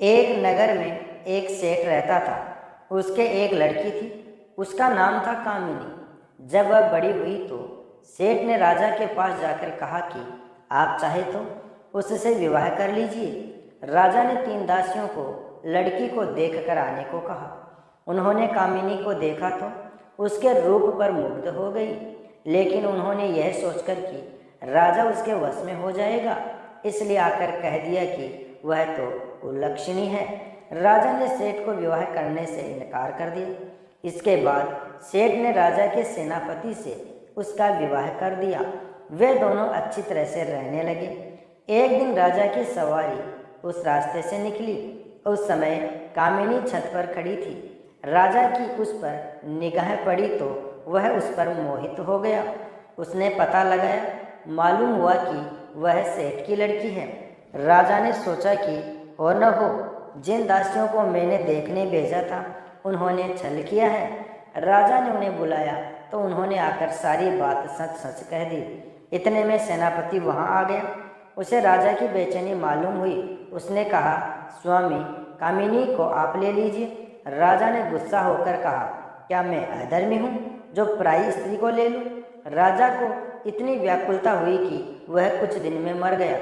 एक नगर में एक सेठ रहता था। उसके एक लड़की थी, उसका नाम था कामिनी। जब वह बड़ी हुई तो सेठ ने राजा के पास जाकर कहा कि आप चाहे तो उससे विवाह कर लीजिए। राजा ने 3 दासियों को लड़की को देख कर आने को कहा। उन्होंने कामिनी को देखा तो उसके रूप पर मुग्ध हो गई, लेकिन उन्होंने यह सोचकर कि राजा उसके वश में हो जाएगा, इसलिए आकर कह दिया कि वह तो कुलक्षणी है। राजा ने सेठ को विवाह करने से इनकार कर दिया। इसके बाद सेठ ने राजा के सेनापति से उसका विवाह कर दिया। वे दोनों अच्छी तरह से रहने लगे। एक दिन राजा की सवारी उस रास्ते से निकली। उस समय कामिनी छत पर खड़ी थी। राजा की उस पर निगाह पड़ी तो वह उस पर मोहित हो गया। उसने पता लगाया, मालूम हुआ कि वह सेठ की लड़की है। राजा ने सोचा कि हो न हो जिन दासियों को मैंने देखने भेजा था उन्होंने छल किया है। राजा ने उन्हें बुलाया तो उन्होंने आकर सारी बात सच सच कह दी। इतने में सेनापति वहां आ गया। उसे राजा की बेचैनी मालूम हुई। उसने कहा, स्वामी, कामिनी को आप ले लीजिए। राजा ने गुस्सा होकर कहा, क्या मैं अधर्मी हूँ जो पराई स्त्री को ले लूँ? राजा को इतनी व्याकुलता हुई कि वह कुछ दिन में मर गया।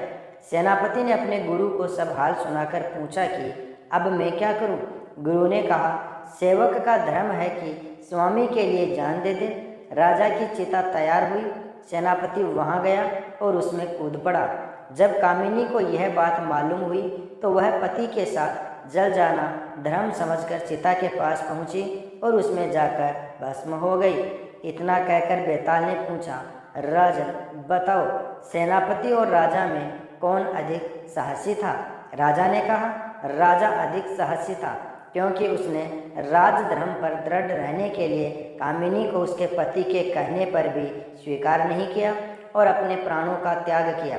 सेनापति ने अपने गुरु को सब हाल सुनाकर पूछा कि अब मैं क्या करूं? गुरु ने कहा, सेवक का धर्म है कि स्वामी के लिए जान दे दे। राजा की चिता तैयार हुई। सेनापति वहां गया और उसमें कूद पड़ा। जब कामिनी को यह बात मालूम हुई तो वह पति के साथ जल जाना धर्म समझकर चिता के पास पहुंची और उसमें जाकर भस्म हो गई। इतना कहकर बेताल ने पूछा, राजन, बताओ सेनापति और राजा में कौन अधिक साहसी था? राजा ने कहा, राजा अधिक साहसी था, क्योंकि उसने राजधर्म पर दृढ़ रहने के लिए कामिनी को उसके पति के कहने पर भी स्वीकार नहीं किया और अपने प्राणों का त्याग किया।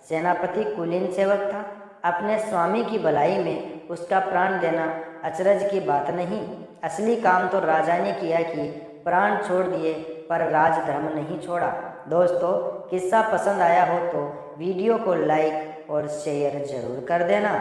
सेनापति कुलीन सेवक था। अपने स्वामी की भलाई में उसका प्राण देना अचरज की बात नहीं। असली काम तो राजा ने किया कि प्राण छोड़ दिए पर राजधर्म नहीं छोड़ा। दोस्तों, किस्सा पसंद आया हो तो वीडियो को लाइक और शेयर जरूर कर देना।